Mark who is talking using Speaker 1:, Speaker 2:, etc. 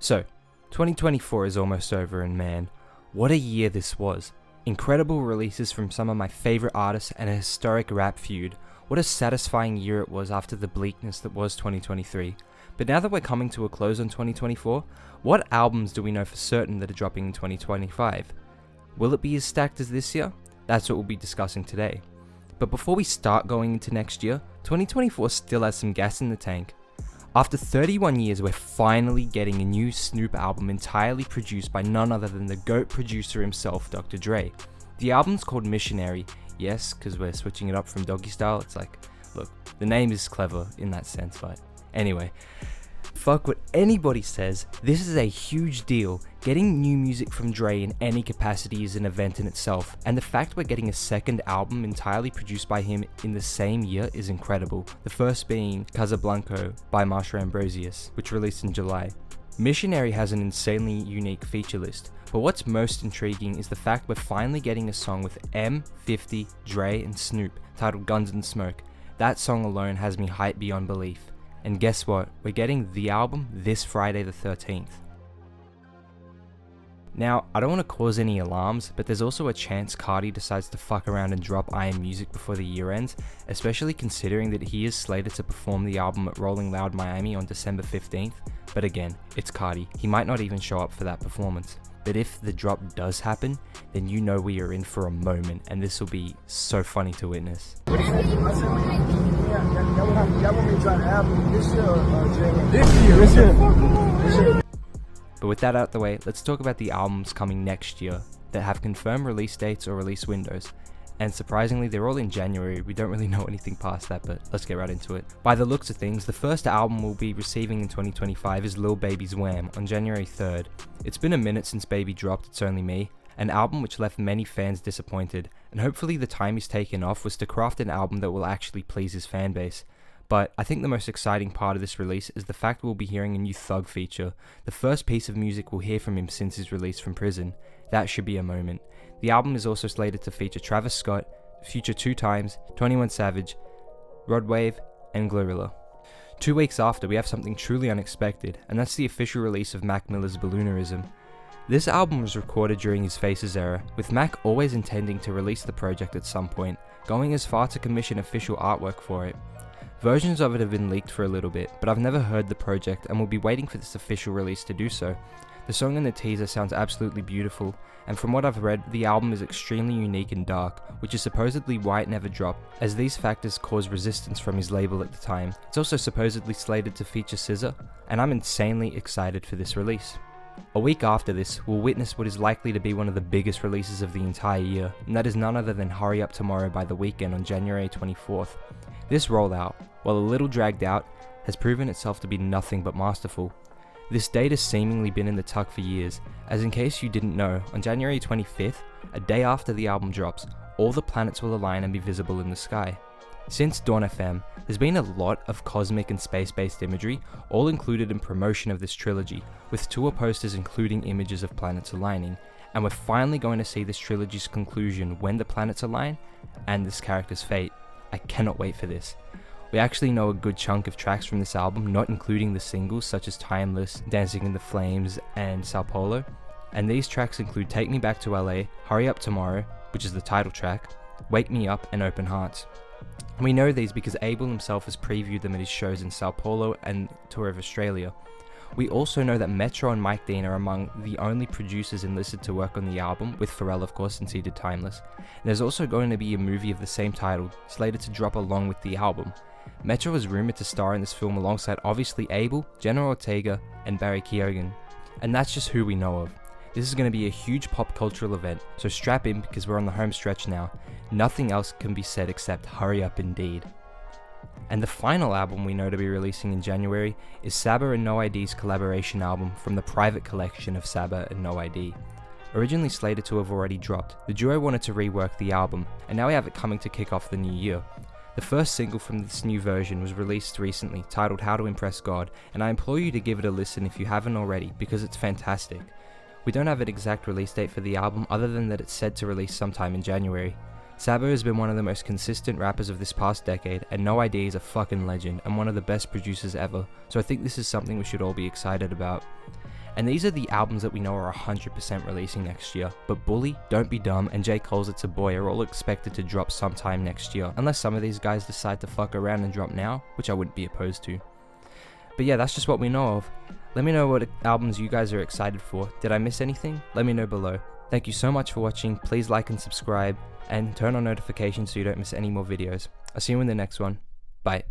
Speaker 1: So, 2024 is almost over and man, what a year this was. Incredible releases from some of my favorite artists and a historic rap feud. What a satisfying year it was after the bleakness that was 2023. But now that we're coming to a close on 2024, what albums do we know for certain that are dropping in 2025? Will it be as stacked as this year? That's what we'll be discussing today. But before we start going into next year, 2024 still has some gas in the tank. After 31 years, we're finally getting a new Snoop album entirely produced by none other than the GOAT producer himself, Dr. Dre. The album's called Missionary. Yes, because we're switching it up from Doggy Style. It's like, look, the name is clever in that sense, but anyway. Fuck what anybody says, this is a huge deal. Getting new music from Dre in any capacity is an event in itself, and the fact we're getting a second album entirely produced by him in the same year is incredible. The first being Casablanca by Marsha Ambrosius, which released in July. Missionary has an insanely unique feature list, but what's most intriguing is the fact we're finally getting a song with M, 50, Dre, and Snoop titled Guns and Smoke. That song alone has me hyped beyond belief. And guess what? We're getting the album this Friday the 13th. Now, I don't want to cause any alarms, but there's also a chance Cardi decides to fuck around and drop I Am Music before the year ends, especially considering that he is slated to perform the album at Rolling Loud Miami on December 15th. But again, it's Cardi. He might not even show up for that performance. But if the drop does happen, then you know we are in for a moment, and this will be so funny to witness.
Speaker 2: Y'all want me to try the album this year or January? This year.
Speaker 1: But with that out the way, let's talk about the albums coming next year that have confirmed release dates or release windows. And surprisingly, they're all in January. We don't really know anything past that, but let's get right into it. By the looks of things, the first album we'll be receiving in 2025 is Lil Baby's Wham on January 3rd. It's been a minute since Baby dropped It's Only Me, an album which left many fans disappointed, and hopefully the time he's taken off was to craft an album that will actually please his fan base. But I think the most exciting part of this release is the fact we'll be hearing a new Thug feature, the first piece of music we'll hear from him since his release from prison. That should be a moment. The album is also slated to feature Travis Scott, Future 2 Times, 21 Savage, Rod Wave, and Glorilla. 2 weeks after, we have something truly unexpected, and that's the official release of Mac Miller's Balloonerism. This album was recorded during his Faces era, with Mac always intending to release the project at some point, going as far to commission official artwork for it. Versions of it have been leaked for a little bit, but I've never heard the project and will be waiting for this official release to do so. The song in the teaser sounds absolutely beautiful, and from what I've read, the album is extremely unique and dark, which is supposedly why it never dropped, as these factors caused resistance from his label at the time. It's also supposedly slated to feature SZA, and I'm insanely excited for this release. A week after this, we'll witness what is likely to be one of the biggest releases of the entire year, and that is none other than Hurry Up Tomorrow by The Weeknd on January 24th. This rollout, while a little dragged out, has proven itself to be nothing but masterful. This date has seemingly been in the tuck for years, as in case you didn't know, on January 25th, a day after the album drops, all the planets will align and be visible in the sky. Since Dawn FM, there's been a lot of cosmic and space-based imagery, all included in promotion of this trilogy, with tour posters including images of planets aligning, and we're finally going to see this trilogy's conclusion when the planets align, and this character's fate. I cannot wait for this. We actually know a good chunk of tracks from this album, not including the singles such as Timeless, Dancing in the Flames, and Sao Paulo. And these tracks include Take Me Back to LA, Hurry Up Tomorrow, which is the title track, Wake Me Up, and Open Hearts. We know these because Abel himself has previewed them at his shows in Sao Paulo and tour of Australia. We also know that Metro and Mike Dean are among the only producers enlisted to work on the album, with Pharrell of course since he did Timeless. There's also going to be a movie of the same title, slated to drop along with the album. Metro is rumoured to star in this film alongside obviously Abel, Jenna Ortega, and Barry Keoghan. And that's just who we know of. This is going to be a huge pop cultural event, so strap in because we're on the home stretch now. Nothing else can be said except hurry up indeed. And the final album we know to be releasing in January is Saba and No ID's collaboration album from the private collection of Saba and No ID. Originally slated to have already dropped, the duo wanted to rework the album, and now we have it coming to kick off the new year. The first single from this new version was released recently, titled How to Impress God, and I implore you to give it a listen if you haven't already, because it's fantastic. We don't have an exact release date for the album other than that it's said to release sometime in January. Saba has been one of the most consistent rappers of this past decade, and No ID is a fucking legend and one of the best producers ever, so I think this is something we should all be excited about. And these are the albums that we know are 100% releasing next year. But Bully, Don't Be Dumb, and J. Cole's It's a Boy are all expected to drop sometime next year, unless some of these guys decide to fuck around and drop now, which I wouldn't be opposed to. But yeah, that's just what we know of. Let me know what albums you guys are excited for. Did I miss anything? Let me know below. Thank you so much for watching. Please like and subscribe, and turn on notifications so you don't miss any more videos. I'll see you in the next one. Bye.